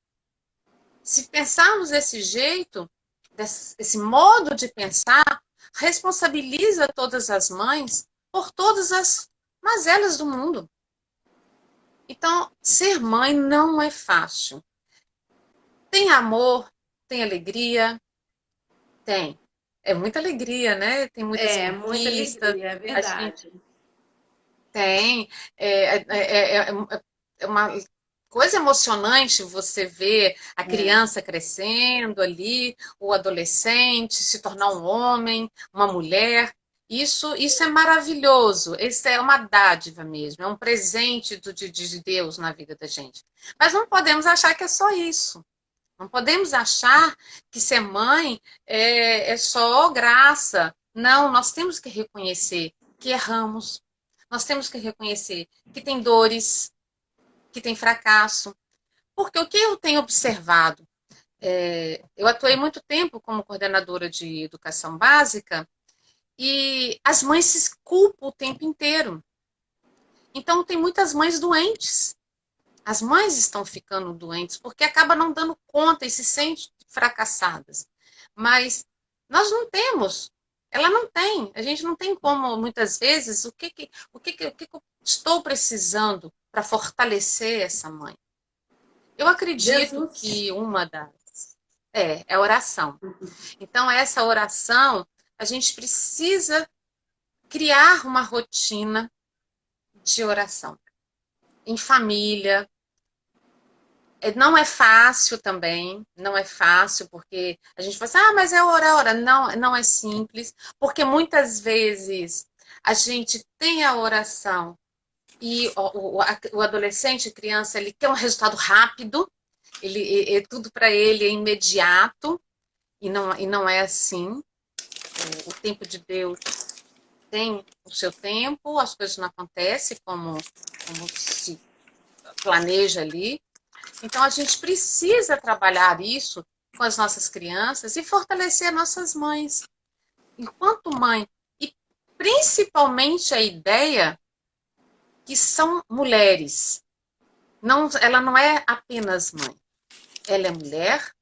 Se pensarmos desse jeito, esse modo de pensar, responsabiliza todas as mães por todas as mazelas do mundo. Então, ser mãe não é fácil. Tem amor, tem alegria, tem. É muita alegria, né? Tem muitas Muita conquistas. alegria, é A gente verdade. tem. É uma coisa emocionante você ver a É. criança crescendo ali, o adolescente se tornar um homem, uma mulher. Isso é maravilhoso, isso é uma dádiva mesmo, é um presente de Deus na vida da gente. Mas não podemos achar que é só isso. Não podemos achar que ser mãe é só graça. Não, nós temos que reconhecer que erramos. Nós temos que reconhecer que tem dores, que tem fracasso. Porque o que eu tenho observado, eu atuei muito tempo como coordenadora de educação básica e as mães se culpam o tempo inteiro. Então, tem muitas mães doentes. As mães estão ficando doentes porque acabam não dando conta e se sentem fracassadas. Mas nós não temos. Ela não tem. A gente não tem como, muitas vezes, o que eu estou precisando para fortalecer essa mãe. Eu acredito Jesus. que uma das é a oração. Então, essa oração, a gente precisa criar uma rotina de oração em família. Não é fácil também, não é fácil, porque a gente fala assim, mas é orar, orar. Não, não é simples, porque muitas vezes a gente tem a oração e o adolescente, a criança, ele quer um resultado rápido, tudo para ele é imediato, e não é assim. O tempo de Deus tem o seu tempo, as coisas não acontecem como se planeja ali. Então, a gente precisa trabalhar isso com as nossas crianças e fortalecer nossas mães. Enquanto mãe, e principalmente a ideia que são mulheres. Não, ela não é apenas mãe. Ela é mulher,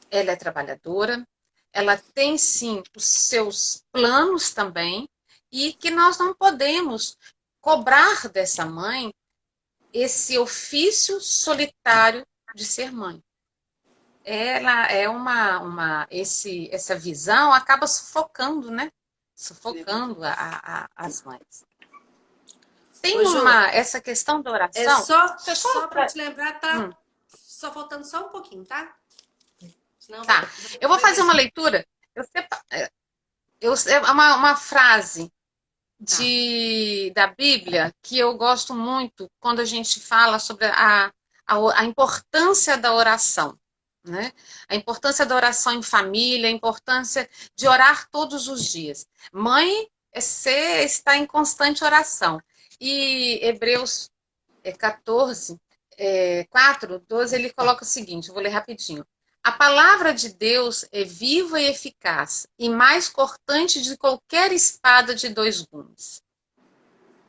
ela é trabalhadora, ela tem sim os seus planos também, e que nós não podemos cobrar dessa mãe esse ofício solitário de ser mãe. Ela é essa visão acaba sufocando, né? Sufocando as mães. Ô, Tem Jô, essa questão da é oração. só, Deixa eu só para pra... te lembrar, tá? só faltando só um pouquinho, tá? Senão Tá. Eu vou fazer uma leitura. É uma frase da Bíblia que eu gosto muito quando a gente fala sobre a importância da oração, né? A importância da oração em família, a importância de orar todos os dias. Mãe é está em constante oração. E Hebreus 14, 4, 12, ele coloca o seguinte, eu vou ler rapidinho. A palavra de Deus é viva e eficaz, e mais cortante de qualquer espada de dois gumes.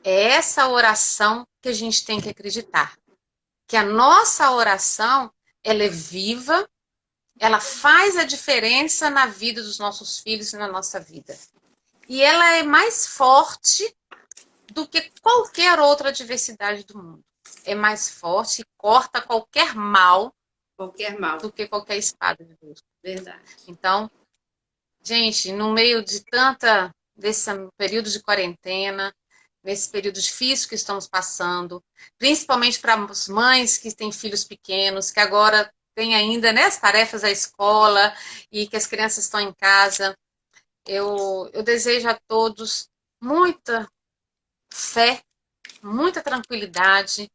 É essa oração que a gente tem que acreditar. Que a nossa oração, ela é viva, ela faz a diferença na vida dos nossos filhos e na nossa vida. E ela é mais forte do que qualquer outra adversidade do mundo. É mais forte e corta qualquer mal do que qualquer espada de Deus. Verdade. Então, gente, no meio de desse período de quarentena, nesse período difícil que estamos passando, principalmente para as mães que têm filhos pequenos, que agora têm ainda, né, as tarefas da escola e que as crianças estão em casa, eu desejo a todos muita fé, muita tranquilidade,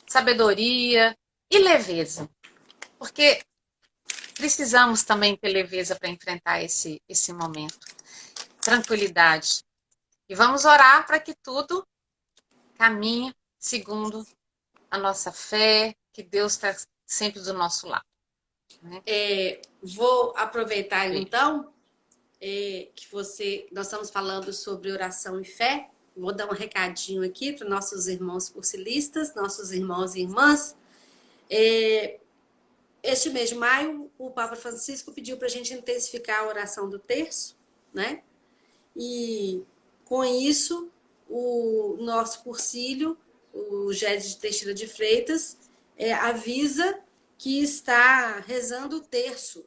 sabedoria e leveza. Porque precisamos também ter leveza para enfrentar esse momento. Tranquilidade. E vamos orar para que tudo caminhe segundo a nossa fé, que Deus está sempre do nosso lado. Né? Vou aproveitar então nós estamos falando sobre oração e fé. Vou dar um recadinho aqui para nossos irmãos cursilistas, nossos irmãos e irmãs. Este mês de maio, o Papa Francisco pediu para a gente intensificar a oração do terço, né? E com isso, o nosso cursílio, o GED de Teixeira de Freitas, avisa que está rezando o terço.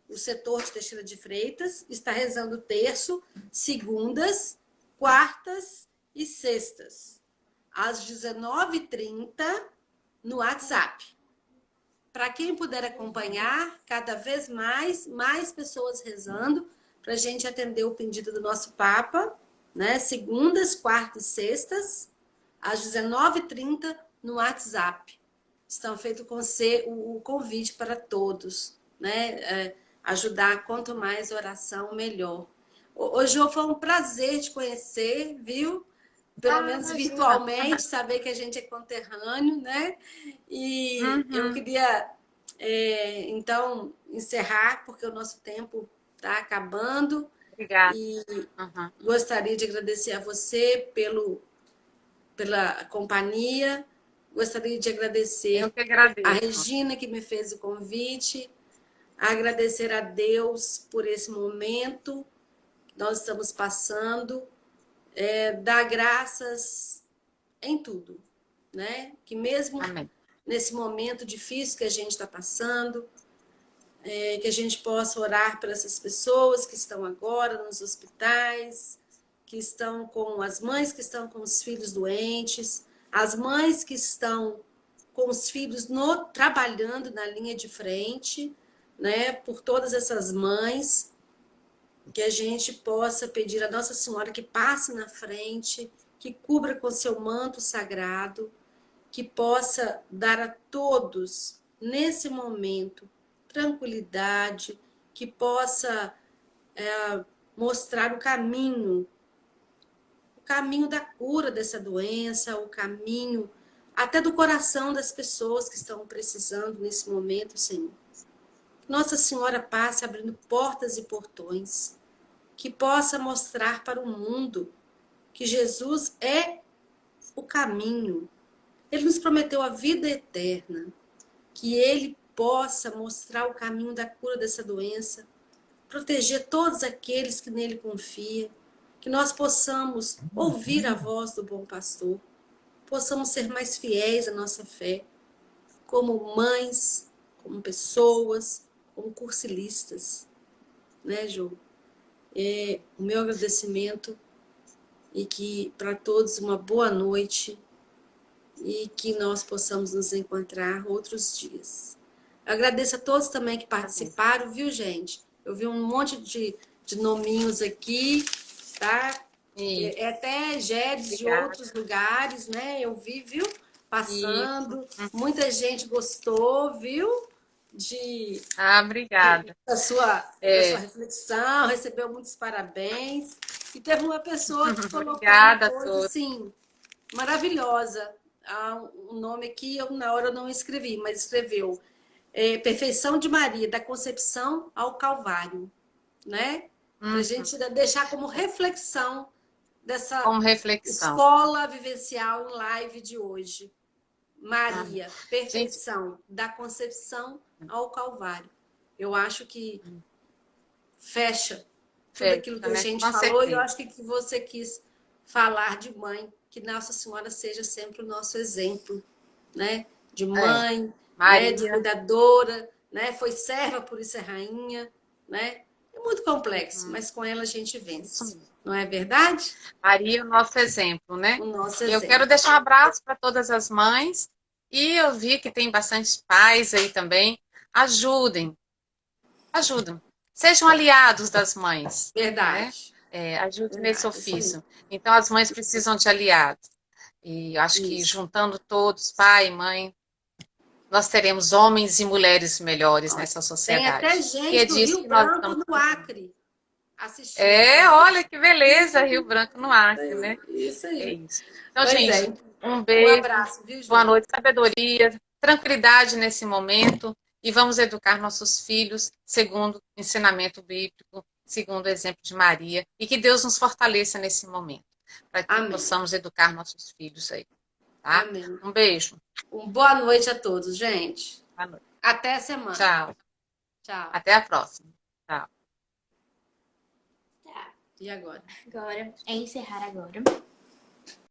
O setor de Teixeira de Freitas está rezando o terço segundas, quartas e sextas, às 19h30, no WhatsApp. Para quem puder acompanhar, cada vez mais pessoas rezando, para a gente atender o pedido do nosso Papa, né? Segundas, quartas e sextas, às 19h30, no WhatsApp. Estão feito o convite para todos, né? Ajudar, quanto mais oração, melhor. Ô, Jô, foi um prazer te conhecer, viu? Pelo menos virtualmente, saber que a gente é conterrâneo, né? E eu queria, então, encerrar, porque o nosso tempo está acabando. Obrigada. E gostaria de agradecer a você pela companhia. Gostaria de agradecer a Regina, que me fez o convite. Agradecer a Deus por esse momento que nós estamos passando. Dar graças em tudo, né? Que mesmo nesse momento difícil que a gente está passando, que a gente possa orar por essas pessoas que estão agora nos hospitais, que estão com as mães que estão com os filhos doentes, as mães que estão com os filhos trabalhando na linha de frente, né? Por todas essas mães, que a gente possa pedir a Nossa Senhora que passe na frente, que cubra com seu manto sagrado, que possa dar a todos, nesse momento, tranquilidade, que possa mostrar o caminho da cura dessa doença, o caminho até do coração das pessoas que estão precisando nesse momento, Senhor. Nossa Senhora passe abrindo portas e portões, que possa mostrar para o mundo que Jesus é o caminho. Ele nos prometeu a vida eterna, que ele possa mostrar o caminho da cura dessa doença, proteger todos aqueles que nele confiam, que nós possamos ouvir a voz do bom pastor, possamos ser mais fiéis à nossa fé, como mães, como pessoas, como cursilistas, né, Jô? O meu agradecimento e que para todos uma boa noite e que nós possamos nos encontrar outros dias. Eu agradeço a todos também que participaram, viu, gente? Eu vi um monte de nominhos aqui, tá? Isso, É até Gédes de obrigada. outros lugares, né? Eu vi, viu? Isso. Passando. Muita gente gostou, viu? De, Ah, obrigada. da sua reflexão, recebeu muitos parabéns. E teve uma pessoa que colocou uma Obrigada a coisa todos. assim, maravilhosa. Um nome aqui, eu na hora não escrevi, mas escreveu Perfeição de Maria, da Concepção ao Calvário, né? Para a gente deixar como reflexão dessa Como reflexão. escola vivencial em live de hoje. Ah, Maria, gente, perfeição, da Concepção ao Calvário. Eu acho que fecha tudo aquilo que fecha, a né? gente Com falou e eu certeza. acho que você quis falar de mãe, que Nossa Senhora seja sempre o nosso exemplo, né? De É. mãe, né? De Maria. cuidadora, né? Foi serva, por isso é rainha, né? É muito complexo, mas com ela a gente Isso vence. mesmo. Não é verdade? Maria, é o nosso exemplo, né? O nosso E eu quero exemplo. deixar um abraço para todas as mães. E eu vi que tem bastante pais aí também. Ajudem, ajudem. Sejam aliados das mães, né? Verdade. Ajude nesse Verdade, isso ofício. mesmo. Então, as mães precisam de aliados. E eu acho que Isso. juntando todos, pai e mãe, nós teremos homens e mulheres melhores Olha, nessa tem até sociedade. E gente é do disso Rio que nós Branco, estamos no fazendo. Acre, assistindo, É, sabia? olha que beleza, Rio Branco no Acre, né? Isso É aí. isso. Então, Pois é. gente, um Um beijo, abraço, viu, boa gente? noite, sabedoria, tranquilidade nesse momento e vamos educar nossos filhos segundo o ensinamento bíblico, segundo o exemplo de Maria e que Deus nos fortaleça nesse momento, para que Amém. possamos educar nossos filhos aí, tá? Amém. Um beijo. Boa noite a todos, gente. Boa noite. Até a semana. Tchau. Tchau. Até a próxima. Tchau. Tá, E agora? agora é encerrar agora.